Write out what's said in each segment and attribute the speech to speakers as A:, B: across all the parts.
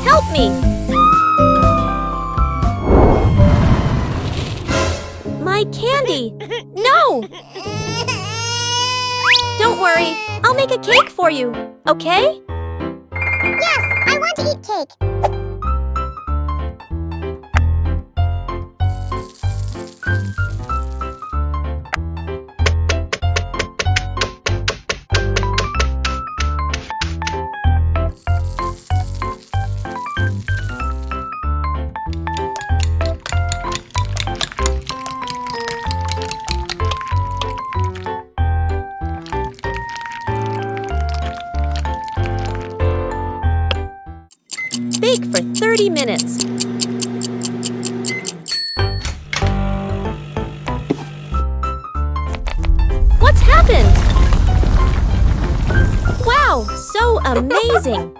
A: Help me! My candy! No! Don't worry, I'll make a cake for you, okay?
B: Yes, I want to eat cake.
A: Bake for 30 minutes. What's happened? Wow, so amazing!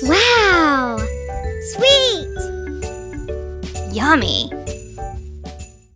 B: Wow! Sweet!
C: Yummy!